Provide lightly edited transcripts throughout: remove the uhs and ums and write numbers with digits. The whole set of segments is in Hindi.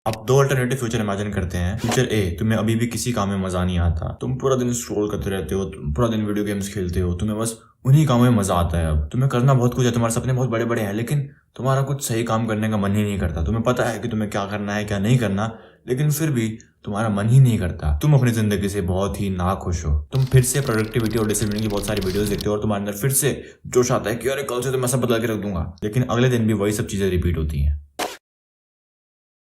अब दो अल्टरनेटिव फ्यूचर इमेजिन करते हैं। फ्यूचर ए, तुम्हें अभी भी किसी काम में मजा नहीं आता, तुम पूरा दिन स्क्रॉल करते रहते हो, तुम पूरा दिन वीडियो गेम्स खेलते हो, तुम्हें बस उन्हीं कामों में मजा आता है। अब तुम्हें करना बहुत कुछ है, तुम्हारे सपने बहुत बड़े बड़े हैं, लेकिन तुम्हारा कुछ सही काम करने का मन ही नहीं करता। तुम्हें पता है कि तुम्हें क्या करना है क्या नहीं करना, लेकिन फिर भी तुम्हारा मन ही नहीं करता। तुम अपनी जिंदगी से बहुत ही नाखुश हो। तुम फिर से प्रोडक्टिविटी और डिसिप्लिन की बहुत सारी वीडियोस देखते हो और तुम्हारे अंदर फिर से जोश आता है कि अरे कल से तो मैं सब बदल के रख दूंगा, लेकिन अगले दिन भी वही सब चीजें रिपीट होती हैं।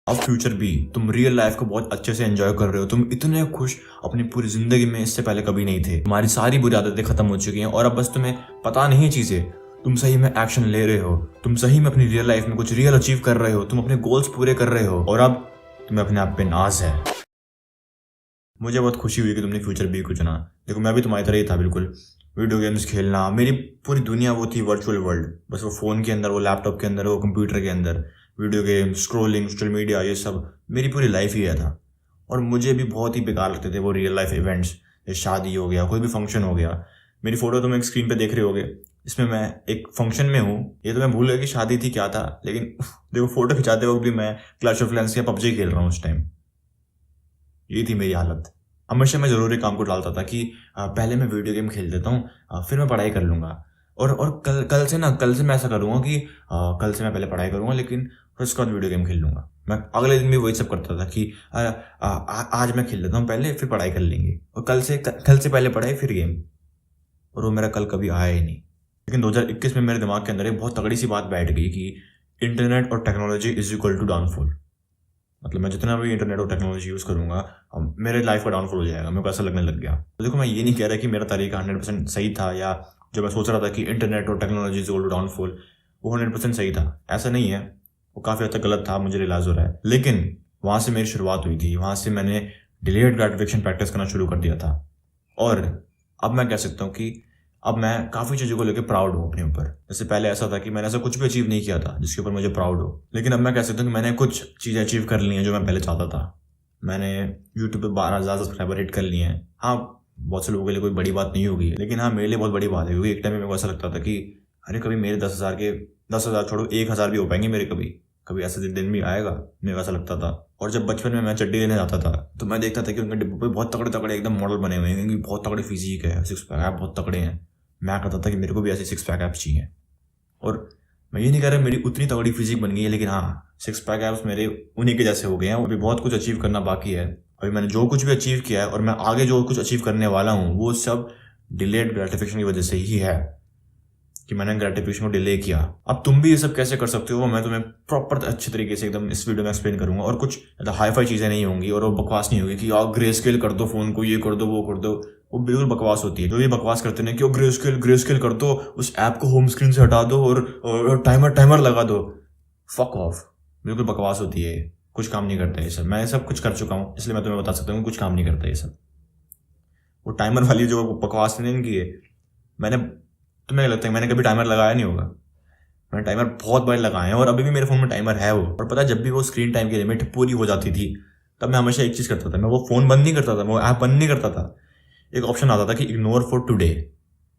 अब फ्यूचर भी, तुम रियल लाइफ को बहुत अच्छे से एंजॉय कर रहे हो, तुम इतने खुश अपनी पूरी जिंदगी में इससे पहले कभी नहीं थे। तुम्हारी सारी बुरी आदतें खत्म हो चुकी हैं और अब बस तुम्हें पता नहीं है चीजें, तुम सही में एक्शन ले रहे हो, तुम सही में अपनी रियल लाइफ में कुछ रियल अचीव कर रहे हो, तुम अपने गोल्स पूरे कर रहे हो और अब तुम्हें अपने आप पे नाज है। मुझे बहुत खुशी हुई कि तुमने फ्यूचर बी को चुना। देखो मैं भी तुम्हारी तरह ही था बिल्कुल। वीडियो गेम्स खेलना, मेरी पूरी दुनिया वो थी वर्चुअल वर्ल्ड, बस वो फोन के अंदर, वो लैपटॉप के अंदर, वो कंप्यूटर के अंदर, video game, scrolling, social media, ये सब मेरी पूरी लाइफ ही है था। और मुझे भी बहुत ही बेकार लगते थे वो रियल लाइफ इवेंट्स, जैसे शादी हो गया, कोई भी फंक्शन हो गया। मेरी फोटो तुम एक स्क्रीन पे देख रहे होगे, इसमें मैं एक फंक्शन में हूँ। ये तो मैं भूल गया कि शादी थी क्या था, लेकिन देखो फोटो खिंचाते वक्त भी मैं क्लैश ऑफ क्लैंस या पबजी खेल रहा हूँ उस टाइम। ये थी मेरी हालत। हमेशा मैं जरूरी काम को डालता था कि पहले मैं वीडियो गेम खेल देता हूँ, फिर मैं पढ़ाई कर लूंगा। और कल से मैं ऐसा करूँगा कि कल से मैं पहले पढ़ाई करूँगा, लेकिन फिर उसके बाद वीडियो गेम खेल लूंगा। मैं अगले दिन भी वही सब करता था कि आज मैं खेल लेता हूँ पहले, फिर पढ़ाई कर लेंगे, और कल से पहले पढ़ाई फिर गेम। और वो मेरा कल कभी आया ही नहीं। लेकिन 2021 में मेरे दिमाग के अंदर एक बहुत तगड़ी सी बात बैठ गई कि इंटरनेट और technology is equal to downfall. मतलब मैं जितना भी इंटरनेट और टेक्नोलॉजी यूज़ करूंगा, मेरे लाइफ का डाउनफॉल हो जाएगा। मेरे को ऐसा लगने लग गया। तो देखो मैं ये नहीं कह रहा कि मेरा तरीका 100% सही था, या जो मैं सोच रहा था कि इंटरनेट और technology is equal to downfall वो 100% सही था, ऐसा नहीं है। वो काफ़ी हद तक गलत था, मुझे रियलाइज हो रहा है। लेकिन वहाँ से मेरी शुरुआत हुई थी, वहाँ से मैंने डिलेड ग्रेटिफिकेशन प्रैक्टिस करना शुरू कर दिया था। और अब मैं कह सकता हूँ कि अब मैं काफ़ी चीज़ों को लेकर प्राउड हूँ अपने ऊपर। जैसे पहले ऐसा था कि मैंने ऐसा कुछ भी अचीव नहीं किया था जिसके ऊपर मुझे प्राउड हो, लेकिन अब मैं कह सकता हूँ कि मैंने कुछ चीज़ें अचीव कर ली हैं जो मैं पहले चाहता था। मैंने यूट्यूब पे 12,000 सब्सक्राइबर हिट कर लिए हैं। हाँ, बहुत से लोगों के लिए कोई बड़ी बात नहीं होगी, लेकिन हाँ मेरे लिए बहुत बड़ी बात है, क्योंकि एक टाइम में मेरे को ऐसा लगता था कि अरे कभी मेरे 10,000 छोड़ो 1,000 भी हो पाएंगे मेरे, कभी ऐसा दिन भी आएगा, मेरे को ऐसा लगता था। और जब बचपन में मैं चड्डी लेने जाता था तो मैं देखता था कि उनके डिब्बों पे बहुत तगड़े तगड़े एकदम मॉडल बने हुए हैं, क्योंकि बहुत तगड़ी फिजिक है, सिक्स पैक बहुत तगड़े हैं। मैं कहता था कि मेरे को भी ऐसे सिक्स पैक एप्स चाहिए। और मैं ये नहीं कह रहा मेरी उतनी तगड़ी फिजिक बन गई है, लेकिन हाँ सिक्स पैक एप्स मेरे उन्हीं के जैसे हो गए हैं। अभी बहुत कुछ अचीव करना बाकी है। अभी मैंने जो कुछ भी अचीव किया है और मैं आगे जो कुछ अचीव करने वाला हूँ, वो सब डिलेड ग्रेटिफिकेशन की वजह से ही है, कि मैंने ग्रेटिफिकेशन को डिले किया। अब तुम भी ये सब कैसे कर सकते हो, मैं तुम्हें प्रॉपर अच्छे तरीके से एकदम इस वीडियो में एक्सप्लेन करूंगा। और कुछ हाई फाई चीज़ें नहीं होंगी और वो बकवास नहीं होगी कि यार ग्रे स्केल कर दो फ़ोन को, ये कर दो वो कर दो। वो बिल्कुल बकवास होती है। जो ये बकवास करते हैं कि वो ग्रे स्केल कर दो, उस ऐप को होम स्क्रीन से हटा दो और टाइमर लगा दो, फक ऑफ। बिल्कुल बकवास होती है, कुछ काम नहीं करता ये सब। मैं सब कुछ कर चुका हूँ, इसलिए मैं तुम्हें बता सकता हूँ कुछ काम नहीं करता ये सब। वो टाइमर वाली जो बकवास नहीं इनकी है, तुम्हें लगता है मैंने कभी टाइमर लगाया नहीं होगा? मैंने टाइमर बहुत बार लगाए हैं और अभी भी मेरे फोन में टाइमर है वो। और पता है जब भी वो स्क्रीन टाइम की लिमिट पूरी हो जाती थी, तब मैं हमेशा एक चीज़ करता था, मैं वो फ़ोन बंद नहीं करता था, मैं वो ऐप बंद नहीं करता था। एक ऑप्शन आता था कि इग्नोर फॉर टुडे,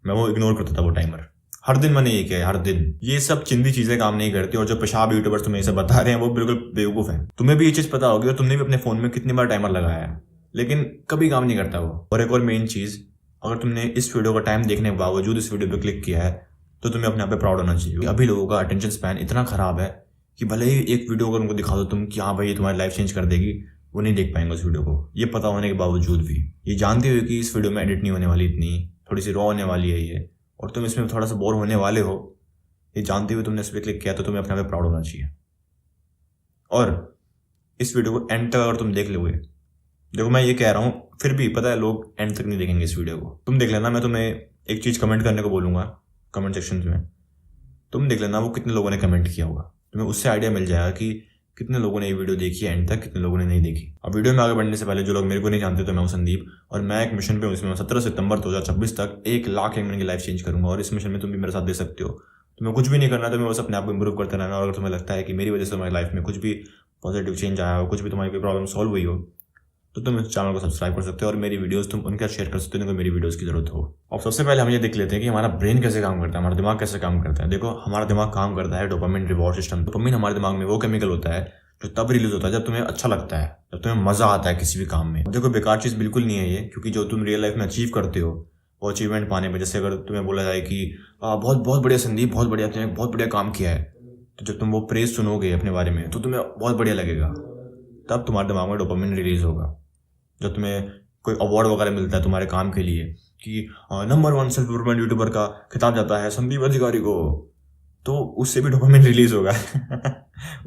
मैं वो इग्नोर करता था वो टाइमर। हर दिन मैंने ये किया है, हर दिन। ये सब चिंदी चीज़ें काम नहीं करती, और जो पेशाब यूट्यूबर्स तुम्हें ये सब बता रहे हैं वो बिल्कुल बेवकूफ़ हैं। तुम्हें भी ये चीज़ पता होगी और तुमने भी अपने फ़ोन में कितनी बार टाइमर लगाया है, लेकिन कभी काम नहीं करता वो। और एक और मेन चीज़, अगर तुमने इस वीडियो का टाइम देखने के बावजूद इस वीडियो पर क्लिक किया है, तो तुम्हें अपने आप पे प्राउड होना चाहिए। अभी लोगों का अटेंशन स्पैन इतना खराब है कि भले ही एक वीडियो अगर उनको दिखा दो तुम कि हाँ भाई ये तुम्हारी लाइफ चेंज कर देगी, वो नहीं देख पाएंगे उस वीडियो को। ये पता होने के बावजूद भी, ये जानते हुए कि इस वीडियो में एडिट नहीं होने वाली, इतनी थोड़ी सी रॉ होने वाली है ये, और तुम इसमें थोड़ा सा बोर होने वाले हो, ये जानते हुए तुमने इस पर क्लिक किया, तो तुम्हें अपने आप पे प्राउड होना चाहिए। और इस वीडियो को एंड तक अगर तुम देख लोगे, देखो मैं ये कह रहा हूँ, फिर भी पता है लोग एंड तक नहीं देखेंगे इस वीडियो को। तुम देख लेना, मैं तुम्हें एक चीज़ कमेंट करने को बोलूँगा कमेंट सेक्शन में, तुम देख लेना वो कितने लोगों ने कमेंट किया होगा। तुम्हें उससे आइडिया मिल जाएगा कि कितने लोगों ने ये वीडियो देखी है एंड तक, कितने लोगों ने नहीं देखी। अब वीडियो में आगे बढ़ने से पहले, जो लोग मेरे को नहीं जानते, तो मैं हूं संदीप, और मैं एक मिशन पे हूँ। इसमें 17 सितंबर 2026 तक 1 लाख एंगमेंट की लाइफ चेंज करूंगा, और इस मिशन में तुम भी मेरे साथ दे सकते हो। तुम्हें कुछ भी नहीं करना, तुम्हें बस अपने आप को इंप्रूव करते रहना। और अगर तुम्हें लगता है कि मेरी वजह से तुम्हारी लाइफ में कुछ भी पॉजिटिव चेंज आया हो, कुछ भी तुम्हारी कोई प्रॉब्लम सॉल्व हुई हो, तो तुम इस चैनल को सब्सक्राइब कर सकते हो और मेरी वीडियोस तुम उनके साथ शेयर कर सकते हो जिनको मेरी वीडियोस की जरूरत हो। अब सबसे पहले हम ये देख लेते हैं कि हमारा ब्रेन कैसे काम करता है, हमारा दिमाग कैसे काम करता है। देखो हमारा दिमाग काम करता है डोपामिन रिवॉर्ड सिस्टम। डोपामिन हमारे दिमाग में वो केमिकल होता है जो तब रिलीज होता है जब तुम्हें अच्छा लगता है, जब तुम्हें मजा आता है किसी भी काम में। देखो बेकार चीज बिल्कुल नहीं है ये, क्योंकि जो तुम रियल लाइफ में अचीव करते हो वो अचीवमेंट पाने में, जैसे अगर तुम्हें बोला जाए कि बहुत बहुत बढ़िया संदीप, बहुत बढ़िया, तुमने बहुत बढ़िया काम किया है, तो जब तुम वो प्रेज सुनोगे अपने बारे में तो तुम्हें बहुत बढ़िया लगेगा। तब तुम्हारे दिमाग में डोपामिन रिलीज होगा। जब तुम्हें कोई अवार्ड वगैरह मिलता है तुम्हारे काम के लिए कि नंबर 1 सेल्फ इम्प्रूवमेंट यूट्यूबर का खिताब जाता है संदीप अधिकारी को, तो उससे भी डोपामिन रिलीज होगा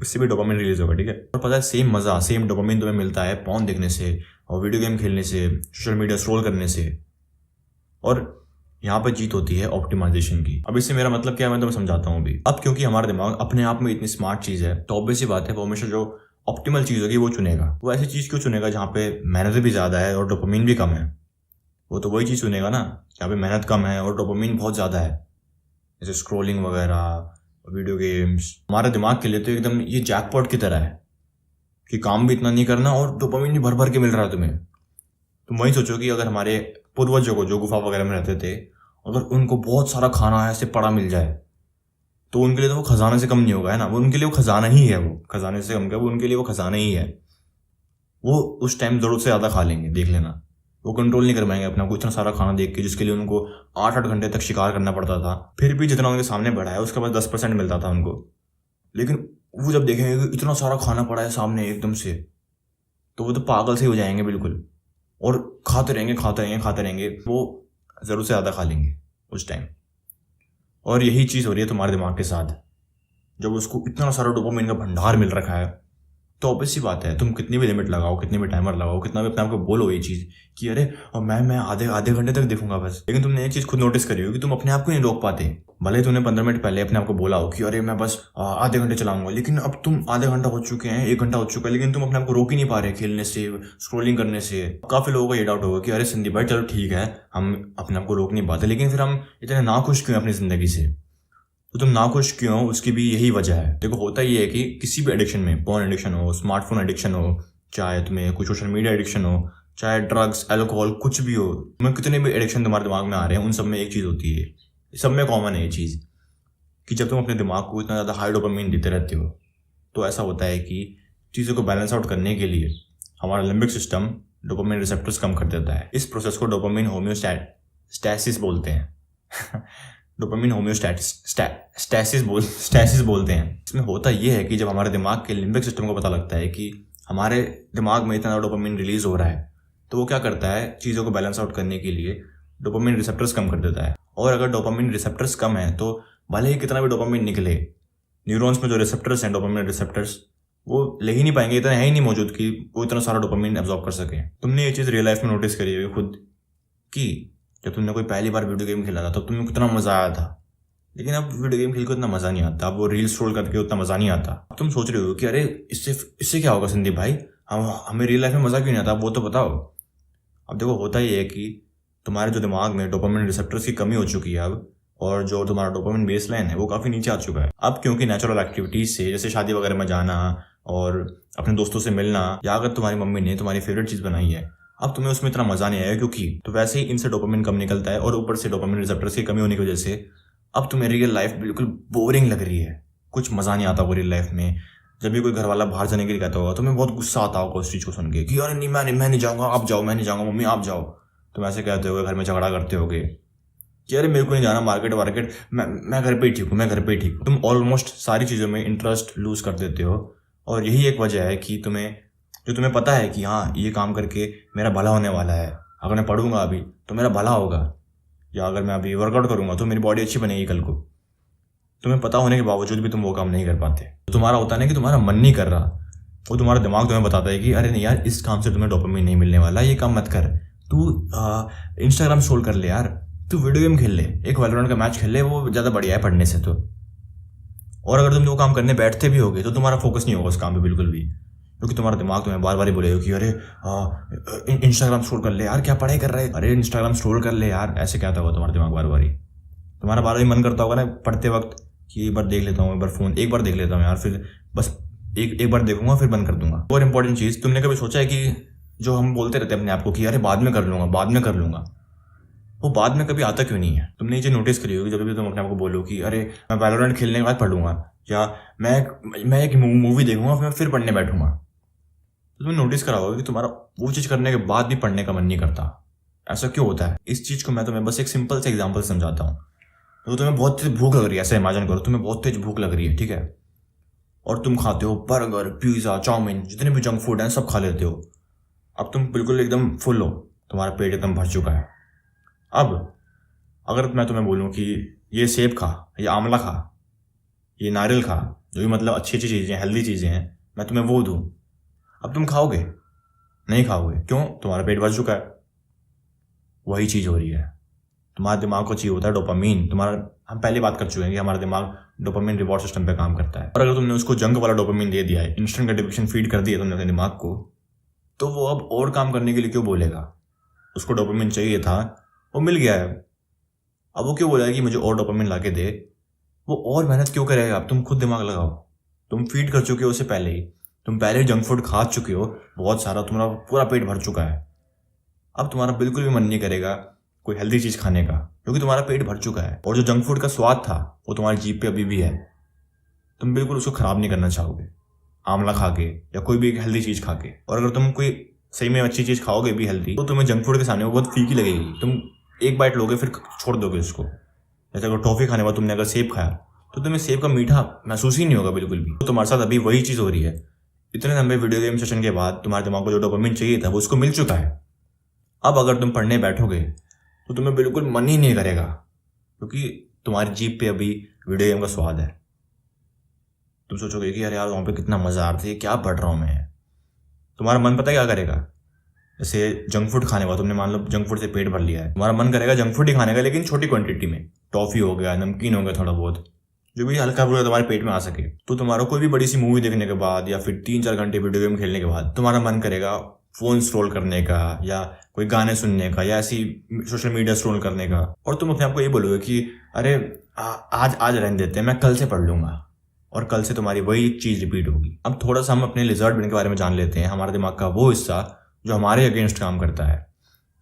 उससे भी डोपामिन रिलीज होगा, ठीक है। और पता है सेम मजा, सेम डोपामिन तुम्हें मिलता है पॉर्न देखने से और वीडियो गेम खेलने से, सोशल मीडिया स्क्रॉल करने से। और यहाँ पर जीत होती है ऑप्टिमाइजेशन की। अब इससे मेरा मतलब क्या है मैं तुम्हें समझाता हूँ अभी। अब क्योंकि हमारा दिमाग अपने आप में इतनी स्मार्ट चीज है, तो ऑब्वियस सी बात है वो हमेशा जो ऑप्टिमल चीज होगी वो चुनेगा। वो ऐसी चीज क्यों चुनेगा जहाँ पे मेहनत भी ज्यादा है और डोपामिन भी कम है? वो तो वही चीज चुनेगा ना जहाँ पे मेहनत कम है और डोपामिन बहुत ज्यादा है, जैसे स्क्रोलिंग वगैरह, वीडियो गेम्स। हमारे दिमाग के लिए तो एकदम ये जैकपॉट की तरह है कि काम भी इतना नहीं करना और डोपामिन भी भर भर के मिल रहा है तुम्हें। तुम वही सोचो कि अगर हमारे पूर्वजों को जो गुफा वगैरह में रहते थे, अगर उनको बहुत सारा खाना ऐसे पड़ा मिल जाए तो उनके लिए तो वो खजाने से कम नहीं होगा, है ना। वो उनके लिए वो खजाना ही है, वो खजाने से कम क्या, वो उनके लिए वो खजाना ही है। वो उस टाइम जरूरत से ज़्यादा खा लेंगे, देख लेना। वो कंट्रोल नहीं कर पाएंगे अपना को इतना सारा खाना देख के, जिसके लिए उनको 8-8 घंटे तक शिकार करना पड़ता था। फिर भी जितना उनके सामने बढ़ा है उसके बाद 10% मिलता था उनको। लेकिन वो जब देखेंगे कि इतना सारा खाना पड़ा है सामने एकदम से, तो वो तो पागल से हो जाएंगे बिल्कुल, और खाते रहेंगे खाते रहेंगे खाते रहेंगे। वो ज़रूर से ज़्यादा खा लेंगे उस टाइम। और यही चीज़ हो रही है तुम्हारे दिमाग के साथ। जब उसको इतना सारा डोपामिन का भंडार मिल रखा है तो ऑब्वियस सी बात है तुम कितनी भी लिमिट लगाओ, कितनी भी टाइमर लगाओ, कितना भी अपने आप को बोलो ये चीज़ कि अरे मैं आधे घंटे तक देखूंगा बस, लेकिन तुमने ये चीज़ खुद नोटिस करी हो कि तुम अपने आप को नहीं रोक पाते। भले तुमने 15 मिनट पहले अपने आप को बोला हो कि अरे मैं बस आधे घंटे चलाऊंगा, लेकिन अब तुम आधे घंटा हो चुके हैं, 1 घंटा हो चुका है, लेकिन तुम अपने आप को रोक ही नहीं पा रहे खेलने से, स्क्रोलिंग करने से। काफ़ी लोगों का ये डाउट होगा कि अरे संदीप भाई चलो ठीक है हम अपने आप को रोक नहीं पाते, लेकिन फिर हम इतने नाखुश क्यों हैं अपनी ज़िंदगी से? तो तुम नाखुश क्यों हो उसकी भी यही वजह है। देखो होता ही है कि किसी भी एडिक्शन में, पॉर्न एडिक्शन हो, स्मार्टफोन एडिक्शन हो, चाहे तुम्हें कुछ सोशल मीडिया एडिक्शन हो, चाहे ड्रग्स, अल्कोहल, कुछ भी हो, तुम्हें कितने भी एडिक्शन तुम्हारे दिमाग में आ रहे हैं, उन सब में एक चीज़ होती है, सब में कॉमन है ये चीज़ कि जब तुम अपने दिमाग को इतना ज़्यादा हाई डोपामिन देते रहते हो तो ऐसा होता है कि चीज़ों को बैलेंस आउट करने के लिए हमारा लिम्बिक सिस्टम डोपामिन रिसेप्टर्स कम कर देता है। इस प्रोसेस को डोपामिन होम्योस्टैसिस बोलते हैं डोपामिन होम्योस्टैसिस बोलते हैं। इसमें होता यह है कि जब हमारे दिमाग के लिम्बिक सिस्टम को पता लगता है कि हमारे दिमाग में इतना डोपामिन रिलीज हो रहा है, तो वो क्या करता है, चीज़ों को बैलेंस आउट करने के लिए डोपामिन रिसेप्टर्स कम कर देता है। और अगर डोपामिन रिसेप्टर्स कम है तो भले ही कितना भी डोपामिन निकले, न्यूरॉन्स में जो रिसेप्टर्स हैं, डोपामिन रिसेप्टर्स, वो ले ही नहीं पाएंगे, इतना है ही नहीं मौजूद कि वो इतना सारा डोपामिन एब्जॉर्ब कर सके। तुमने ये चीज़ रियल लाइफ में नोटिस करी होगी खुद कि जब तुमने कोई पहली बार वीडियो गेम खेला था तो तुम्हें कितना मज़ा आया था, लेकिन अब वीडियो गेम खेल के उतना मज़ा नहीं आता, अब वो रील स्क्रॉल करके उतना मज़ा नहीं आता। अब तुम सोच रहे हो कि अरे इससे क्या होगा संदीप भाई, हमें रियल लाइफ में मज़ा क्यों नहीं आता, वो तो बताओ। अब देखो होता ही है कि तुम्हारे जो दिमाग में डोपामिन रिसेप्टर्स की कमी हो चुकी है अब, और जो तुम्हारा डोपामिन बेसलाइन है वो काफ़ी नीचे आ चुका है। अब क्योंकि नेचुरल एक्टिविटीज़ से, जैसे शादी वगैरह में जाना और अपने दोस्तों से मिलना, या अगर तुम्हारी मम्मी ने तुम्हारी फेवरेट चीज़ बनाई है, अब तुम्हें उसमें इतना मज़ा नहीं आया क्योंकि तो वैसे ही इनसे डोपामिन कम निकलता है, और ऊपर से डोपामिन रिसेप्टर्स की कमी होने की वजह से अब तुम्हें रियल लाइफ बिल्कुल बोरिंग लग रही है, कुछ मज़ा नहीं आता वो रियल लाइफ में। जब भी कोई घर वाला बाहर जाने के लिए कहता होगा तुम्हें बहुत गुस्सा आता होगा उस चीज़ को सुन के कि अरे नहीं मैं नहीं जाऊँगा, आप जाओ, मैं नहीं जाऊँगा, मम्मी आप जाओ। तुम ऐसे कहते हो, घर में झगड़ा करते होगे कि अरे मेरे को नहीं जाना मार्केट वार्केट, मैं घर पे ही ठीक हूँ, मैं घर पे ही ठीक हूँ। तुम ऑलमोस्ट सारी चीज़ों में इंटरेस्ट लूज कर देते हो, और यही एक वजह है कि तुम्हें पता है कि हाँ ये काम करके मेरा भला होने वाला है, अगर मैं पढ़ूंगा अभी तो मेरा भला होगा, या अगर मैं अभी वर्कआउट करूंगा तो मेरी बॉडी अच्छी बनेगी कल को। तुम्हें पता होने के बावजूद भी तुम वो काम नहीं कर पाते। तो तुम्हारा होता है ना कि तुम्हारा मन नहीं कर रहा, वो तुम्हारा दिमाग तुम्हें बताता है कि अरे नहीं यार इस काम से तुम्हें डोपामिन नहीं मिलने वाला, ये काम मत कर, तू इंस्टाग्राम स्क्रॉल कर ले यार, तू वीडियो गेम खेल ले, एक वैलोरेंट का मैच खेल ले, वो ज़्यादा बढ़िया है पढ़ने से तो। और अगर तुम वो काम करने बैठते भी होगे तो तुम्हारा फोकस नहीं होगा उस काम पे बिल्कुल भी, क्योंकि तुम्हारा दिमाग तुम्हें बार बार ही बोलेगा कि अरे इंस्टाग्राम स्क्रॉल कर ले यार, क्या पढ़ाई कर रहा है, अरे इंस्टाग्राम स्क्रॉल कर ले यार, ऐसे कहता होगा तुम्हारा दिमाग बार बार ही। तुम्हारा बार बार मन करता होगा ना पढ़ते वक्त कि एक बार देख लेता हूँ, एक बार फ़ोन एक बार देख लेता हूँ यार, फिर बस एक बार देखूंगा फिर बंद कर दूंगा। और इंपॉर्टेंट चीज़, तुमने कभी सोचा है कि जो हम बोलते रहते हैं अपने आप को कि अरे बाद में कर लूँगा, बाद में कर लूँगा, वो बाद में कभी आता क्यों नहीं है? तुमने ये चीज नोटिस करी होगी, जब भी तुम अपने आप को बोलो कि अरे मैं वैलोरेंट खेलने के बाद पढ़ूंगा, या मैं एक मूवी देखूंगा फिर मैं फिर पढ़ने बैठूंगा, तो तुमने नोटिस करा होगा कि तुम्हारा वो चीज करने के बाद भी पढ़ने का मन नहीं करता। ऐसा क्यों होता है? इस चीज को मैं तुम्हें बस एक सिंपल से एग्जाम्पल समझाता हूँ। तो तुम्हें बहुत तेज भूख लग रही है, ऐसे इमेजिन करो तुम्हें बहुत तेज भूख लग रही है, ठीक है, और तुम खाते हो बर्गर, पिज्जा, चाउमीन, जितने भी जंक फूड हैं सब खा लेते हो। अब तुम बिल्कुल एकदम फुल हो, तुम्हारा पेट एकदम भर चुका है। अब अगर मैं तुम्हें बोलूँ कि ये सेब खा, ये आंवला खा, ये नारियल खा, जो भी मतलब अच्छी अच्छी चीज़ें, हेल्दी चीज़ें हैं, मैं तुम्हें वो दूँ, अब तुम खाओगे? नहीं खाओगे। क्यों? तुम्हारा पेट भर चुका है। वही चीज़ हो रही है, तुम्हारे दिमाग को चाहिए होता है डोपामीन। हम पहले बात कर चुके हैं कि हमारा दिमाग डोपामीन रिवॉर्ड सिस्टम पे काम करता है, और अगर तुमने उसको जंक वाला डोपामीन दे दिया है, इंस्टेंट ग्रेटिफिकेशन फीड कर दिया तुमने अपने दिमाग को, तो वो अब और काम करने के लिए क्यों बोलेगा? उसको डोपामीन चाहिए था, वो मिल गया है, अब वो क्यों बोलेगा कि मुझे और डोपामीन ला के दे? वो और मेहनत क्यों करेगा? अब तुम खुद दिमाग लगाओ। तुम फीड कर चुके हो उसे पहले ही, तुम पहले ही जंक फूड खा चुके हो बहुत सारा, तुम्हारा पूरा पेट भर चुका है। अब तुम्हारा बिल्कुल भी मन नहीं करेगा कोई हेल्दी चीज़ खाने का, क्योंकि तुम्हारा पेट भर चुका है, और जो जंक फूड का स्वाद था वो तुम्हारी जीभ पे अभी भी है। तुम बिल्कुल उसको ख़राब नहीं करना चाहोगे आंवला खा के या कोई भी हेल्दी चीज़ खा के। और अगर तुम कोई सही में अच्छी चीज़ खाओगे भी हेल्दी, तो तुम्हें जंक फूड के सामने वो बहुत फीकी लगेगी। तुम एक बाइट लोगे फिर छोड़ दोगे उसको। जैसे अगर टॉफ़ी खाने के बाद तुमने अगर सेब खाया, तो तुम्हें सेब का मीठा महसूस ही नहीं होगा बिल्कुल भी। तो तुम्हारे साथ अभी वही चीज़ हो रही है। इतने लंबे वीडियो गेम सेशन के बाद तुम्हारे दिमाग को जो डोपामिन चाहिए था वो उसको मिल चुका है। अब अगर तुम पढ़ने बैठोगे तो तुम्हें बिल्कुल मन ही नहीं करेगा, क्योंकि तुम्हारी जीभ पे अभी वीडियो गेम का स्वाद है। तुम सोचोगे कि यार वहाँ पे कितना मज़ा आ रहा था, क्या पढ़ रहा हूँ मैं। तुम्हारा मन पता है क्या करेगा? जैसे जंक फूड खाने का तुमने मान लो जंक फूड से पेट भर लिया है, तुम्हारा मन करेगा जंक फूड ही खाने का, लेकिन छोटी क्वांटिटी में। टॉफ़ी हो गया, नमकीन हो गया, थोड़ा बहुत जो भी हल्का फुल्का तुम्हारे पेट में आ सके। तो तुम्हारा कोई भी बड़ी सी मूवी देखने के बाद या फिर 3-4 घंटे वीडियो गेम खेलने के बाद तुम्हारा मन करेगा फ़ोन स्क्रॉल करने का, या कोई गाने सुनने का, या ऐसी सोशल मीडिया स्क्रॉल करने का। और तुम अपने आप को ये बोलोगे कि अरे आज रहने देते हैं, मैं कल से पढ़ लूँगा, और कल से तुम्हारी वही चीज़ रिपीट होगी। अब थोड़ा सा हम अपने लिजर्ड ब्रेन के बारे में जान लेते हैं, हमारे दिमाग का वो हिस्सा जो हमारे अगेंस्ट काम करता है।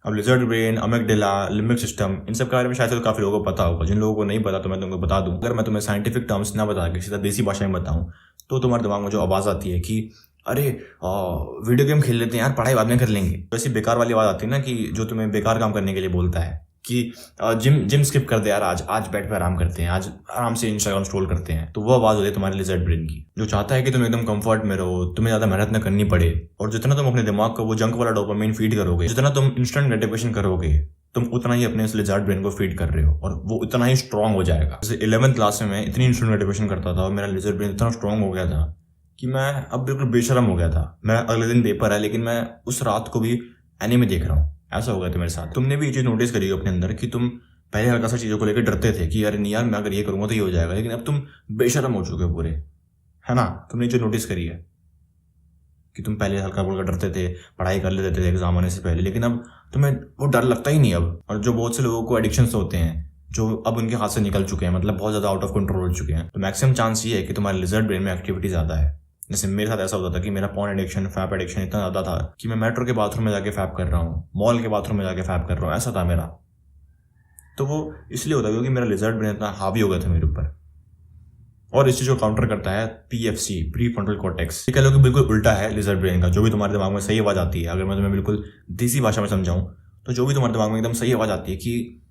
अब lizard brain, amygdala, limbic system, इन सब के बारे में शायद तो काफ़ी लोगों को पता होगा। जिन लोगों को नहीं पता तो मैं तुमको बता दूं। अगर मैं तुम्हें साइंटिफिक टर्म्स ना बता के सीधा देसी भाषा में बताऊं, तो तुम्हारे दिमाग में जो आवाज़ आती है कि अरे वीडियो गेम खेल लेते हैं यार, पढ़ाई बाद में कर लेंगे, वैसी बेकार वाली आवाज़ आती है ना, कि जो तुम्हें बेकार काम करने के लिए बोलता है कि जिम स्किप कर दे यार, आज बेड पे आराम करते हैं, आज आराम से इंस्टाग्राम स्क्रॉल करते हैं। तो वो आवाज़ होती है तुम्हारे लिजर्ड ब्रेन की, जो चाहता है कि तुम एकदम कंफर्ट में रहो, तुम्हें ज़्यादा मेहनत न करनी पड़े। और जितना तुम अपने दिमाग को वो जंक वाला डोपामिन फीड करोगे, जितना तुम इंस्टेंट ग्रेटिफिकेशन करोगे, तुम उतना ही अपने लिजर्ड ब्रेन को फीड कर रहे हो, और वो उतना ही स्ट्रांग हो जाएगा। जैसे 11th क्लास में मैं इतनी इंस्टेंट ग्रेटिफिकेशन करता था और मेरा लिजर्ड ब्रेन इतना स्ट्रांग हो गया था कि मैं अब बिल्कुल बेशरम हो गया था। मेरा अगले दिन पेपर है, लेकिन मैं उस रात को भी एनीमे देख रहा हूँ। ऐसा हो गया था मेरे साथ। तुमने भी ये चीज़ नोटिस करी अपने अंदर कि तुम पहले हल्का सा चीज़ों को लेकर डरते थे कि यार नहीं यार, मैं अगर ये करूँगा तो ये हो जाएगा, लेकिन अब तुम बेशरम हो चुके हो पूरे, है ना? तुमने ये चीज़ नोटिस करी है कि तुम पहले हल्का फुल्का डरते थे, पढ़ाई कर लेते थे एग्जाम आने से पहले, लेकिन अब तुम्हें वो डर लगता ही नहीं अब। और जो बहुत से लोगों को एडिक्शंस होते हैं जो अब उनके हाथ से निकल चुके हैं, मतलब बहुत ज़्यादा आउट ऑफ कंट्रोल हो चुके हैं, तो मैक्सिमम चांस ये है कि तुम्हारे लिजर्ड ब्रेन में एक्टिविटी ज़्यादा है। जैसे मेरे साथ ऐसा होता था कि मेरा पॉर्न एडिक्शन, फैप एडिक्शन इतना ज़्यादा था कि मैं मेट्रो के बाथरूम में जाके फैप कर रहा हूँ, मॉल के बाथरूम में जाके फैप कर रहा हूँ, ऐसा था मेरा। तो वो इसलिए होता है क्योंकि मेरा लिजर्ड ब्रेन इतना हावी हो गया था मेरे ऊपर। और इस चीज़ को काउंटर करता है PFC, प्री फ्रंटल कॉर्टेक्स। ये कह लो कि बिल्कुल उल्टा है लिजर्ड ब्रेन का। जो भी तुम्हारे दिमाग में सही आवाज़ आती है, अगर मैं तुम्हें बिल्कुल देसी भाषा में समझाऊं, तो जो भी तुम्हारे दिमाग में एकदम सही आवाज़ आती है कि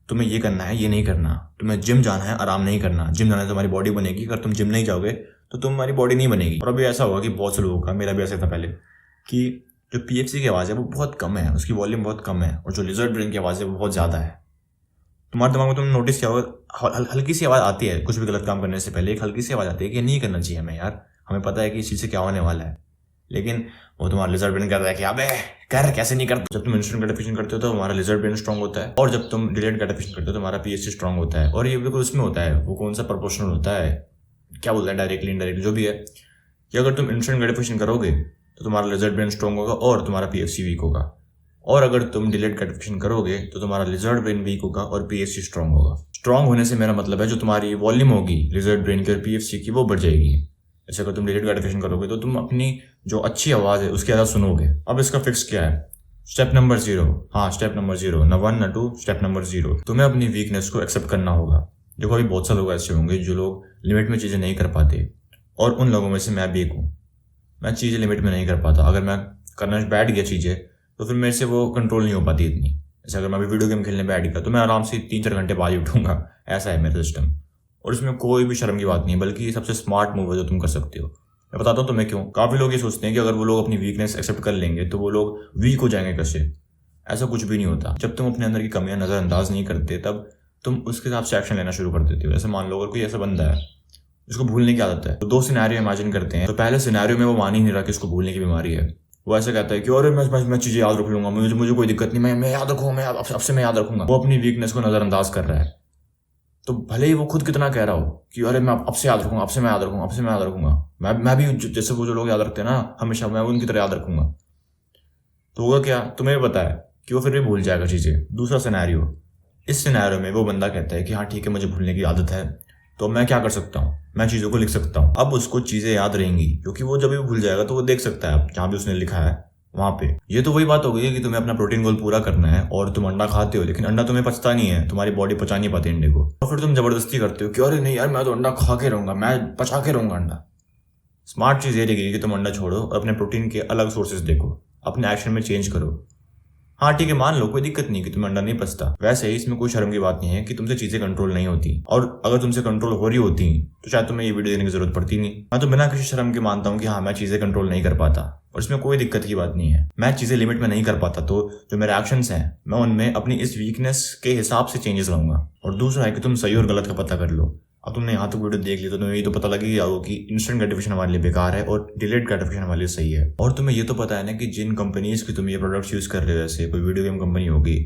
तुम्हें ये करना है, ये नहीं करना, तुम्हें जिम जाना है, आराम नहीं करना, जिम जाना है तुम्हारी बॉडी बनेगी, अगर तुम जिम नहीं जाओगे तो तुम्हारी बॉडी नहीं बनेगी। और अभी ऐसा होगा कि बहुत से लोगों का, मेरा भी ऐसा था पहले, कि जो PFC की आवाज़ है वो बहुत कम है, उसकी वॉल्यूम बहुत कम है, और जो लिजर्ड ब्रेन की आवाज़ है वो बहुत ज़्यादा है। तुम्हारे दिमाग में तुमने नोटिस किया होगा हल्की सी आवाज़ आती है कुछ भी गलत काम करने से पहले, एक हल्की सी आवाज़ आती है कि नहीं करना चाहिए हमें यार, हमें पता है कि इस चीज़ से क्या होने वाला है, लेकिन वो तुम्हारा लिजर्ड ब्रेन कहता है कि अबे कर, कैसे नहीं करते। जब तुम इंस्टेंट ग्रेटिफिकेशन करते हो तो हमारा लिजर्ड ब्रेन स्ट्रांग होता है, और जब तुम डिलेड ग्रेटिफिकेशन करते हो तो हमारा PFC स्ट्रांग होता है। और ये बिल्कुल उसमें होता है, वो कौन सा प्रोपोर्शनल होता है, क्या बोलता है, डायरेक्टली इनडायरेक्टली जो भी है, कि अगर तुम इंस्टेंट ग्रेटिफिकेशन करोगे तो तुम्हारा लिजर्ड ब्रेन स्ट्रांग होगा और तुम्हारा PFC वीक होगा, और अगर तुम डिलेड ग्रेटिफिकेशन करोगे तो तुम्हारा लिजर्ड ब्रेन वीक होगा और PFC स्ट्रांग होगा। स्ट्रांग होने से मेरा मतलब है जो तुम्हारी वॉल्यूम होगी लिजर्ड ब्रेन की और PFC की वो बढ़ जाएगी। जैसे अगर तुम डिलेड ग्रेटिफिकेशन करोगे तो तुम अपनी जो अच्छी आवाज़ है उसकी ज़्यादा सुनोगे। अब इसका फिक्स क्या है? स्टेप नंबर 0, हाँ स्टेप नंबर 0, न 1 न 2, स्टेप नंबर 0, तुम्हें अपनी वीकनेस को एक्सेप्ट करना होगा। देखो अभी बहुत सारे लोग ऐसे होंगे जो लोग लिमिट में चीज़ें नहीं कर पाते, और उन लोगों में से मैं भी एक हूँ। मैं चीज़ें लिमिट में नहीं कर पाता। अगर मैं करना बैठ गया चीज़ें तो फिर मेरे से वो कंट्रोल नहीं हो पाती इतनी। जैसे अगर मैं अभी वीडियो गेम खेलने बैठ गया तो मैं आराम से 3-4 घंटे बाद ही उठूंगा, ऐसा है मेरा सिस्टम। और इसमें कोई भी शर्म की बात नहीं है, बल्कि ये सबसे स्मार्ट मूव है जो तुम कर सकते हो। मैं बताता हूँ तुम्हें क्यों। काफ़ी लोग ये सोचते हैं कि अगर वो लोग अपनी वीकनेस एक्सेप्ट कर लेंगे तो वो लोग वीक हो जाएंगे कैसे। ऐसा कुछ भी नहीं होता। जब तुम अपने अंदर की कमियां नज़रअंदाज नहीं करते तब तुम उसके हिसाब से एक्शन लेना शुरू कर देते हो। जैसे मान लो अगर कोई ऐसा बंदा है जिसको भूलने की आदत है, तो 2 सिनेरियो इमेजिन करते हैं। तो पहले सिनेरियो में वो मान ही नहीं रहा कि उसको भूलने की बीमारी है। वो ऐसा कहता है कि अरे मैं चीज़ें याद रख लूंगा, मुझे कोई दिक्कत नहीं, मैं याद रखूंगा, मैं अब से मैं याद रखूंगा। वो अपनी वीकनेस को नज़रअंदाज कर रहा है। तो भले ही वो खुद कितना कह रहा हो कि अरे मैं अब से याद रखूंगा, अब से मैं याद रखूंगा, अब से मैं याद रखूंगा, मैं भी जैसे वो जो लोग याद रखते हैं ना हमेशा, मैं उनकी तरह याद रखूंगा। तो होगा क्या, तुम्हें भी पता है कि वो फिर भी भूल जाएगा चीज़ें। दूसरा सिनेरियो, इस सिनेरियो में वो बंदा कहता है कि हाँ ठीक है मुझे भूलने की आदत है, तो मैं क्या कर सकता हूँ, मैं चीज़ों को लिख सकता हूँ। अब उसको चीज़ें याद रहेंगी क्योंकि वो जब भी भूल जाएगा तो वो देख सकता है जहाँ भी उसने लिखा है वहाँ पे। ये तो वही बात हो गई कि तुम्हें अपना प्रोटीन गोल पूरा करना है और तुम अंडा खाते हो, लेकिन अंडा तुम्हें पचता नहीं है, तुम्हारी बॉडी पचा नहीं पाती अंडे को। और फिर तुम जबरदस्ती करते हो कि अरे नहीं यार मैं तो अंडा खा के रहूंगा, मैं पचा के रहूंगा अंडा। स्मार्ट चीज़ ये रहेगी कि तुम अंडा छोड़ो और अपने प्रोटीन के अलग सोर्सेज देखो, अपने एक्शन में चेंज करो। हाँ ठीक है, मान लो कोई दिक्कत नहीं कि तुम्हें अंडा नहीं पचता। वैसे ही इसमें कोई शर्म की बात नहीं है कि तुमसे चीजें कंट्रोल नहीं होती, और अगर तुमसे कंट्रोल हो रही होती तो शायद तुम्हें ये वीडियो देने की जरूरत पड़ती नहीं। मैं तो बिना किसी शर्म के मानता हूँ कि हाँ मैं चीजें कंट्रोल नहीं कर पाता, और इसमें कोई दिक्कत की बात नहीं है। मैं चीजें लिमिट में नहीं कर पाता तो जो मेरे एक्शंस हैं मैं उनमें अपनी इस वीकनेस के हिसाब से चेंजेस लाऊंगा। और दूसरा है कि तुम सही और गलत का पता कर लो। अब तुमने यहाँ तक वीडियो देख ली तो तुम्हें ये तो पता लग ही जाओ कि इंस्टेंट ग्रेटिफिकेशन हमारे लिए बेकार है और डिलेड ग्रेटिफिकेशन हमारे लिए सही है। और तुम्हें ये तो पता है ना कि जिन कंपनीज की तुम ये प्रोडक्ट्स यूज कर रहे हो, जैसे कोई वीडियो गेम कंपनी होगी,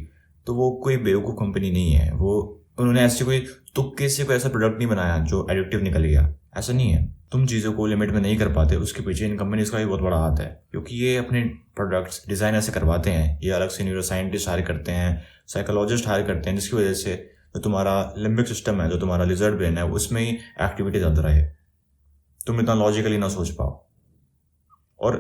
तो वो कोई बेवकूफ़ कंपनी नहीं है। वो उन्होंने ऐसे कोई तुक्के से कोई ऐसा प्रोडक्ट नहीं बनाया जो एडिक्टिव निकल गया, ऐसा नहीं है। तुम चीज़ों को लिमिट में नहीं कर पाते, उसके पीछे इन कंपनीज का भी बहुत बड़ा हाथ है, क्योंकि ये अपने प्रोडक्ट्स डिज़ाइन ऐसे करवाते हैं। ये अलग से न्यूरो साइंटिस्ट हायर करते हैं, साइकोलॉजिस्ट हायर करते हैं, जिसकी वजह से जो तुम्हारा लिम्बिक सिस्टम है, जो तुम्हारा लिजर्ड ब्रेन है, उसमें ही एक्टिविटी ज़्यादा रहे, तुम इतना लॉजिकली ना सोच पाओ। और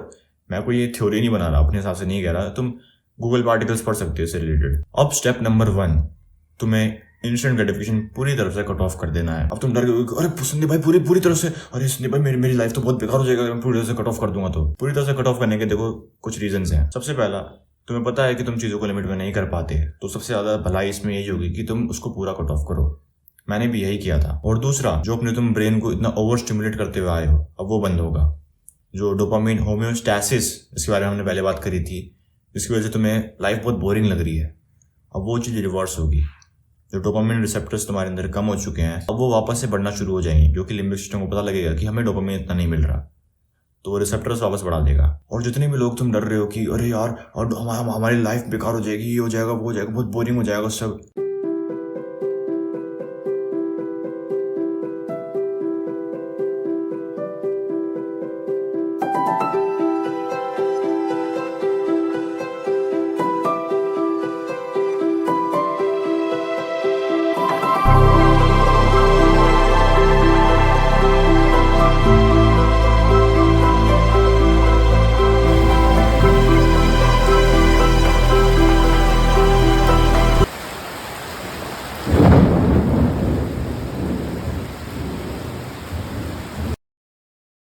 मैं कोई ये थ्योरी नहीं बना रहा, अपने हिसाब से नहीं कह रहा, तुम गूगल पर आर्टिकल्स पढ़ सकते हो इससे रिलेटेड। अब स्टेप नंबर 1, तुम्हें इंस्टेंट ग्रेटिफिकेशन पूरी तरफ से कट ऑफ कर देना है। अब तुम डर गए, अरे संदीप भाई पूरी तरह से, अरे संदीप भाई मेरी लाइफ तो बहुत बेकार हो जाएगा, मैं पूरी तरह से कट ऑफ कर दूंगा। तो पूरी तरह से कट ऑफ करने के देखो कुछ रीजंस हैं। सबसे पहला, तुम्हें पता है कि तुम चीज़ों को लिमिट में नहीं कर पाते, तो सबसे ज़्यादा भलाई इसमें यही होगी कि तुम उसको पूरा कट ऑफ करो। मैंने भी यही किया था। और दूसरा, जो अपने तुम ब्रेन को इतना ओवर स्टिमुलेट करते हुए आए हो, अब वो बंद होगा। जो डोपामिन होम्योस्टैसिस, इसके बारे में हमने पहले बात करी थी, जिसकी वजह से तुम्हें लाइफ बहुत बोरिंग लग रही है, अब वो चीज़ रिवर्स होगी। जो डोपामिन रिसेप्टर्स तुम्हारे अंदर कम हो चुके हैं, अब वो वापस से बढ़ना शुरू हो जाएंगे, क्योंकि लिम्बिक सिस्टम को पता लगेगा कि हमें डोपामिन इतना नहीं मिल रहा, तो वो रिसेप्टर्स वापस बढ़ा देगा। और जितने भी लोग तुम डर रहे हो कि अरे यार और हमारी लाइफ बेकार हो जाएगी, ये हो जाएगा, वो हो जाएगा, बहुत बोरिंग हो जाएगा सब,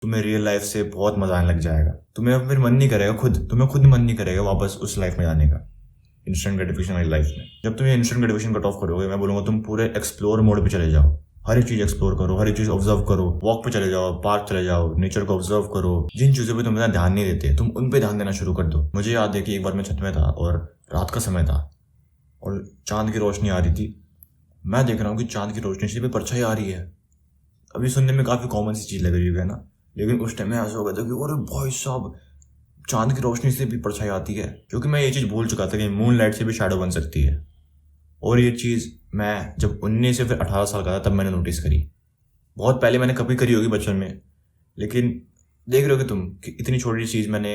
तुम्हें रियल लाइफ से बहुत मजा आने लग जाएगा। तुम्हें अब फिर मन नहीं करेगा, तुम्हें खुद मन नहीं करेगा वापस उस लाइफ में जाने का, इंस्टेंट ग्रेटिफिकेशन वाली लाइफ में। जब तुम ये इंस्टेंट ग्रेटिफिकेशन कट ऑफ करोगे, मैं बोलूंगा तुम पूरे एक्सप्लोर मोड पे चले जाओ। हर एक चीज एक्सप्लोर करो, हर एक चीज ऑब्जर्व करो, वॉक पे चले जाओ, पार्क चले जाओ, नेचर को ऑब्जर्व करो। जिन चीजों पे तुम इतना ध्यान नहीं देते, तुम उन पे ध्यान देना शुरू कर दो। मुझे याद है कि एक बार मैं छत में था और रात का समय था और चांद की रोशनी आ रही थी। मैं देख रहा हूँ कि चांद की रोशनी से भी परछाई आ रही है। अभी सुनने में काफी कॉमन सी चीज लग रही है ना, लेकिन उस टाइम में ऐसा हो गया था कि अरे भाई साहब, चांद की रोशनी से भी परछाई आती है। क्योंकि मैं ये चीज़ भूल चुका था कि मून लाइट से भी शैडो बन सकती है। और ये चीज़ मैं जब 19 से फिर 18 साल का था तब मैंने नोटिस करी। बहुत पहले मैंने कभी करी होगी बचपन में, लेकिन देख रहे हो कि तुम कि इतनी छोटी चीज़ मैंने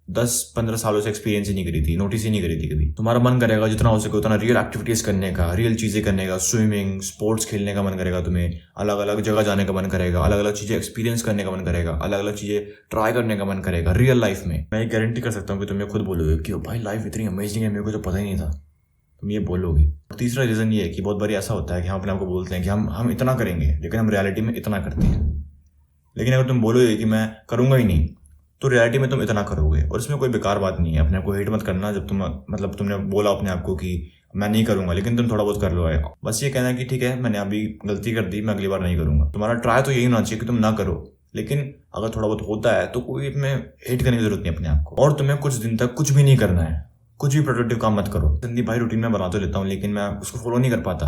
10-15 सालों से एक्सपीरियंस ही नहीं करी थी, नोटिस ही नहीं करी थी कभी। तुम्हारा मन करेगा जितना हो सके उतना रियल एक्टिविटीज करने का, रियल चीजें करने का, स्विमिंग, स्पोर्ट्स खेलने का मन करेगा तुम्हें, अलग अलग जगह जाने का मन करेगा, अलग अलग चीजें एक्सपीरियंस करने का मन करेगा, अलग अलग चीजें ट्राई करने का मन करेगा रियल लाइफ में। मैं गारंटी कर सकता हूँ कि तुम्हें खुद बोलोगे कि भाई लाइफ इतनी अमेजिंग है, मेरे को तो पता ही नहीं था। तुम ये बोलोगे। और तीसरा रीजन ये है कि बहुत बार ऐसा होता है कि हम अपने आप को बोलते हैं कि हम इतना करेंगे, लेकिन हम रियलिटी में इतना करते हैं। लेकिन अगर तुम बोलोगे कि मैं करूंगा ही नहीं, तो रियलिटी में तुम इतना करोगे। और इसमें कोई बेकार बात नहीं है, अपने आप को हेट मत करना। जब तुम मतलब तुमने बोला अपने आप को कि मैं नहीं करूंगा, लेकिन तुम थोड़ा बहुत कर लो है, बस ये कहना है कि ठीक है मैंने अभी गलती कर दी, मैं अगली बार नहीं करूंगा। तुम्हारा ट्राई तो यही होना चाहिए कि तुम ना करो, लेकिन अगर थोड़ा बहुत होता है तो कोई इसमें हेट करने की जरूरत नहीं अपने आप को। और तुम्हें कुछ दिन तक कुछ भी नहीं करना है, कुछ भी प्रोडक्टिव काम मत करो। संदीप भाई रूटीन में बना तो लेता हूँ, लेकिन मैं उसको फॉलो नहीं कर पाता।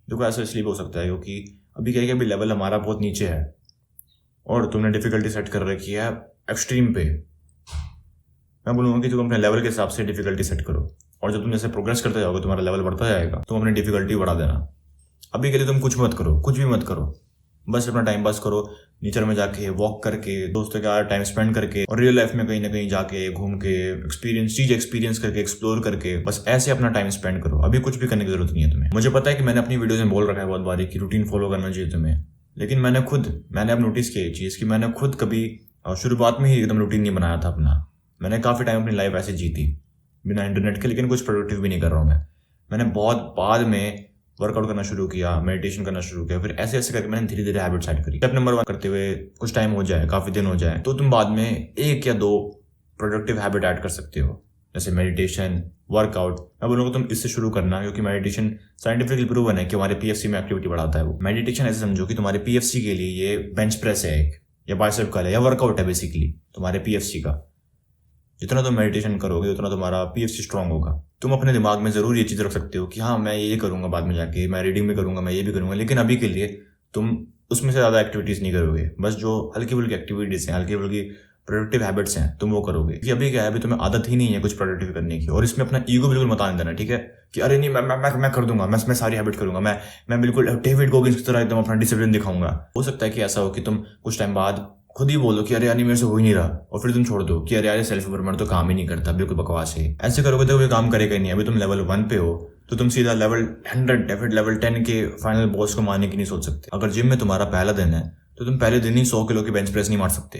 देखो ऐसा इसलिए हो सकता है क्योंकि अभी क्या है कि अभी लेवल हमारा बहुत नीचे है और तुमने डिफिकल्टी सेट कर रखी है एक्सट्रीम पे। मैं बोलूँगा कि तुम अपने लेवल के हिसाब से डिफिकल्टी सेट करो, और जब तुम जैसे प्रोग्रेस करते जाओगे तुम्हारा लेवल बढ़ता जाएगा, तुम अपनी डिफिकल्टी बढ़ा देना। अभी के लिए तुम कुछ मत करो, कुछ भी मत करो, बस अपना टाइम पास करो, नेचर में जाके वॉक करके, दोस्तों के साथ टाइम स्पेंड करके, और रियल लाइफ में कहीं ना कहीं जाके घूम के एक्सपीरियंस करके, एक्सप्लोर करके, बस ऐसे अपना टाइम स्पेंड करो। अभी कुछ भी करने की जरूरत नहीं है तुम्हें। मुझे पता है कि मैंने अपनी वीडियोज में बोल रखा है बहुत बारी कि रूटीन फॉलो करना चाहिए तुम्हें, लेकिन मैंने अब नोटिस किया ये चीज़ कि मैंने खुद कभी शुरुआत में ही एकदम रूटीन नहीं बनाया था अपना। मैंने काफ़ी टाइम अपनी लाइफ ऐसे जीती बिना इंटरनेट के, लेकिन कुछ प्रोडक्टिव भी नहीं कर रहा हूँ मैंने बहुत बाद में वर्कआउट करना शुरू किया, मेडिटेशन करना शुरू किया, फिर ऐसे ऐसे करके मैंने धीरे धीरे हैबिट सेट करी। स्टेप नंबर 1 करते हुए कुछ टाइम हो जाए, काफ़ी दिन हो जाए, तो तुम बाद में 1 या 2 प्रोडक्टिव हैबिट ऐड कर सकते हो, जैसे मेडिटेशन, वर्कआउट। मैं बोलूँगा तुम इससे शुरू करना, क्योंकि मेडिटेशन साइंटिफिकली प्रूवन है कि हमारे पीएफसी में एक्टिविटी बढ़ाता है वो। मेडिटेशन ऐसे समझो कि तुम्हारे पीएफसी के लिए ये बेंच प्रेस है एक, या बाइसेप कर्ल है, या वर्कआउट है बेसिकली तुम्हारे पीएफसी का। जितना तुम मेडिटेशन करोगे उतना तुम्हारा पीएफसी स्ट्रांग होगा। तुम अपने दिमाग में जरूर ये चीज़ रख सकते हो कि हाँ मैं ये करूँगा बाद में जाके, मैं रीडिंग भी करूँगा, मैं ये भी करूँगा, लेकिन अभी के लिए तुम उसमें से ज़्यादा एक्टिविटीज़ नहीं करोगे। बस जो हल्की फुल्की एक्टिविटीज़ हैं, हल्की फुल्की प्रोडक्टिव हैबिट्स हैं, तुम वो करोगे। क्योंकि अभी क्या है, अभी तुम्हें आदत ही नहीं है कुछ प्रोडक्टिव करने की, और इसमें अपना ईगो बिल्कुल मत आने देना, ठीक है, कि अरे नहीं मैं कर दूंगा, मैं सारी हैबिट करूंगा, मैं बिल्कुल डेविड गोगिंस की तरह एकदम अपना डिसिप्लिन दिखाऊंगा। हो सकता है कि ऐसा हो कि तुम कुछ टाइम बाद खुद ही बोलो कि अरे यार मेरे से हो ही नहीं रहा, और फिर तुम छोड़ दो कि अरे यार सेल्फ इम्प्रूवमेंट तो काम ही नहीं करता, बिल्कुल बकवास है। ऐसे करोगे तो कोई काम करेगा ही नहीं। अभी तुम लेवल 1 पे हो तो तुम सीधा लेवल 100 या फिर लेवल 10 के फाइनल बॉस को मारने की नहीं सोच सकते। अगर जिम में तुम्हारा पहला दिन है तो तुम पहले दिन ही 100 किलो की बेंच प्रेस नहीं मार सकते,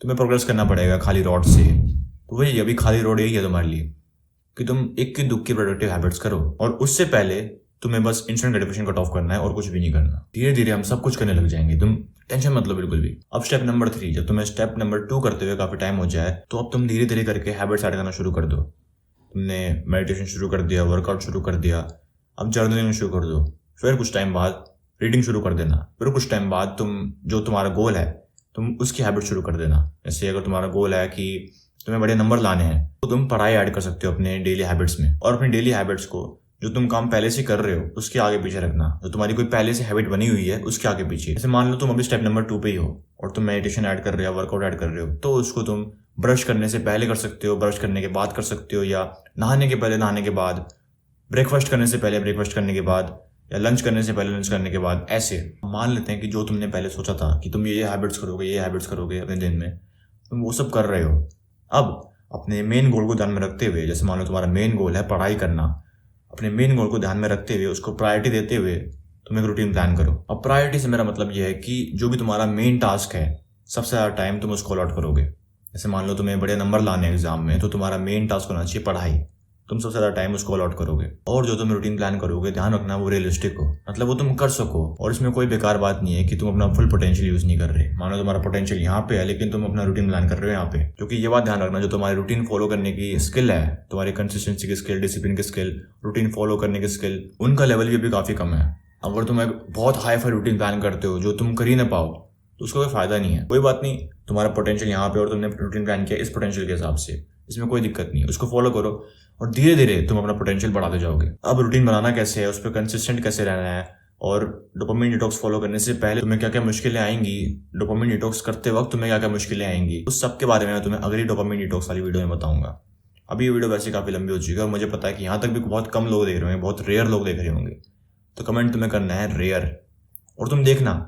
तुम्हें प्रोग्रेस करना पड़ेगा खाली रॉड से। तो वही अभी खाली रॉड यही है तुम्हारे लिए कि तुम इक्की दुक्की प्रोडक्टिव हैबिट्स करो, और उससे पहले तुम्हें बस इंस्टेंट ग्रेटिफिकेशन कट ऑफ करना है और कुछ भी नहीं करना। धीरे धीरे हम सब कुछ करने लग जाएंगे, तुम टेंशन मत लो बिल्कुल भी। अब स्टेप नंबर 3, जब तुम्हें स्टेप नंबर 2 करते हुए काफी टाइम हो जाए, तो अब तुम धीरे धीरे करके हैबिट्स ऐड करना शुरू कर दो। तुमने मेडिटेशन शुरू कर दिया, वर्कआउट शुरू कर दिया, अब जर्नलिंग शुरू कर दो। फिर कुछ टाइम बाद रीडिंग शुरू कर देना। फिर कुछ टाइम बाद तुम जो तुम्हारा गोल है तुम उसकी हैबिट शुरू कर देना। जैसे अगर तुम्हारा गोल है कि तुम्हें बड़े नंबर लाने हैं तो तुम पढ़ाई ऐड कर सकते हो अपने डेली हैबिट्स में, और अपनी डेली हैबिट्स को जो तुम काम पहले से कर रहे हो उसके आगे पीछे रखना। जो तुम्हारी कोई पहले से हैबिट बनी हुई है उसके आगे पीछे। जैसे मान लो तुम अभी स्टेप नंबर 2 पे ही हो और तुम मेडिटेशन ऐड कर रहे हो, वर्कआउट ऐड कर रहे हो, तो उसको तुम ब्रश करने से पहले कर सकते हो, ब्रश करने के बाद कर सकते हो, या नहाने के पहले, नहाने के बाद, ब्रेकफास्ट करने से पहले, ब्रेकफास्ट करने के बाद, या लंच करने से पहले, लंच करने के बाद। ऐसे मान लेते हैं कि जो तुमने पहले सोचा था कि तुम ये हैबिट्स करोगे अपने दिन में, तुम वो सब कर रहे हो। अब अपने मेन गोल को ध्यान में रखते हुए, जैसे मान लो तुम्हारा मेन गोल है पढ़ाई करना, अपने मेन गोल को ध्यान में रखते हुए, उसको प्रायोरिटी देते हुए तुम एक रूटीन प्लान करो। अब प्रायोरिटी से मेरा मतलब यह है कि जो भी तुम्हारा मेन टास्क है सबसे ज़्यादा टाइम तुम उसको अलॉट करोगे। जैसे मान लो तुम्हें बड़े नंबर लाने एग्जाम में, तो तुम्हारा मेन टास्क होना चाहिए पढ़ाई, तुम सबसे ज़्यादा टाइम उसको अलॉट करोगे। और जो तुम रूटीन प्लान करोगे ध्यान रखना वो रियलिस्टिक हो, मतलब वो तुम कर सको, और इसमें कोई बेकार बात नहीं है कि तुम अपना फुल पोटेंशियल यूज नहीं कर रहे। मानो तुम्हारा पोटेंशियल यहाँ पे है लेकिन तुम अपना रूटीन प्लान कर रहे हो यहाँ पे। क्योंकि ये बात ध्यान रखना, जो तुम्हारी रूटीन फॉलो करने की स्किल है, तुम्हारी कंसिस्टेंसी की स्किल, डिसिप्लिन की स्किल, रूटीन फॉलो करने की स्किल, उनका लेवल भी काफ़ी कम है। अगर तुम एक बहुत हाई फाई रूटीन प्लान करते हो जो तुम कर ही ना पाओ तो उसका कोई फायदा नहीं है। कोई बात नहीं, तुम्हारा पोटेंशियल यहाँ पे और तुमने रूटीन प्लान किया इस पोटेंशियल के हिसाब से, इसमें कोई दिक्कत नहीं है, उसको फॉलो करो और धीरे धीरे तुम अपना पोटेंशियल बढ़ाते जाओगे। अब रूटीन बनाना कैसे है, उस पर कंसिस्टेंट कैसे रहना है, और डोपामिन डिटॉक्स फॉलो करने से पहले तुम्हें क्या क्या मुश्किलें आएंगी, डोपामिन डिटॉक्स करते वक्त तुम्हें क्या क्या मुश्किलें आएंगी, उस सब के बारे में मैं तुम्हें अगली डोपामिन डिटॉक्स वाली वीडियो में बताऊंगा। अभी ये वीडियो वैसे काफ़ी लंबी हो चुकी है और मुझे पता है कि यहाँ तक भी बहुत कम लोग देख रहे होंगे, बहुत रेयर लोग देख रहे होंगे, तो कमेंट तुम्हें करना है रेयर। और तुम देखना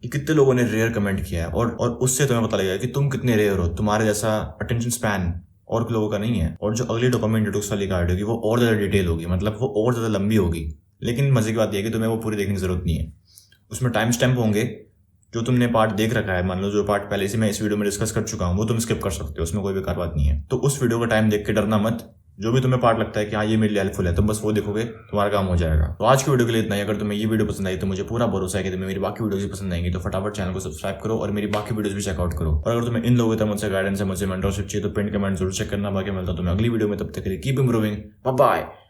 कि कितने लोगों ने रेयर कमेंट किया है, और उससे तुम्हें पता लगेगा कि तुम कितने रेयर हो। तुम्हारे जैसा अटेंशन स्पैन और लोगों का नहीं है। और जो अगली डोपामाइन डिटॉक्स वाली कार्ड होगी वो और ज्यादा डिटेल होगी, मतलब वो और ज्यादा लंबी होगी। लेकिन मजे की बात यह है कि तुम्हें वो पूरी देखने की जरूरत नहीं है। उसमें टाइम स्टैम्प होंगे। जो तुमने पार्ट देख रखा है, मान लो जो पार्ट पहले से मैं इस वीडियो में डिस्कस कर चुका हूँ, वो तुम स्किप कर सकते हो, उसमें कोई बेकार बात नहीं है। तो उस वीडियो का टाइम देख के डरना मत। जो भी तुम्हें पार्ट लगता है कि हाँ ये मेरे लिए हेल्पफुल है, तुम बस वो देखोगे, तुम्हारा काम हो जाएगा। तो आज की वीडियो के लिए इतना ही। अगर तुम्हें ये वीडियो पसंद आई तो मुझे पूरा भरोसा है कि तुम्हें मेरी बाकी वीडियोस भी पसंद आएंगी। तो फटाफट चैनल को सब्सक्राइब करो और मेरी बाकी वीडियोस भी चेकआउट करो। और अगर तुम्हें इन लोगों की तरह मुझसे गाइडेंस है, मुझसे मेंटरशिप चाहिए, तो पिन कमेंट जरूर चेक करना। बाकी मिलता हूं तुम्हें अगली वीडियो में, तब तक के लिए कीप इम्प्रूविंग। Bye bye.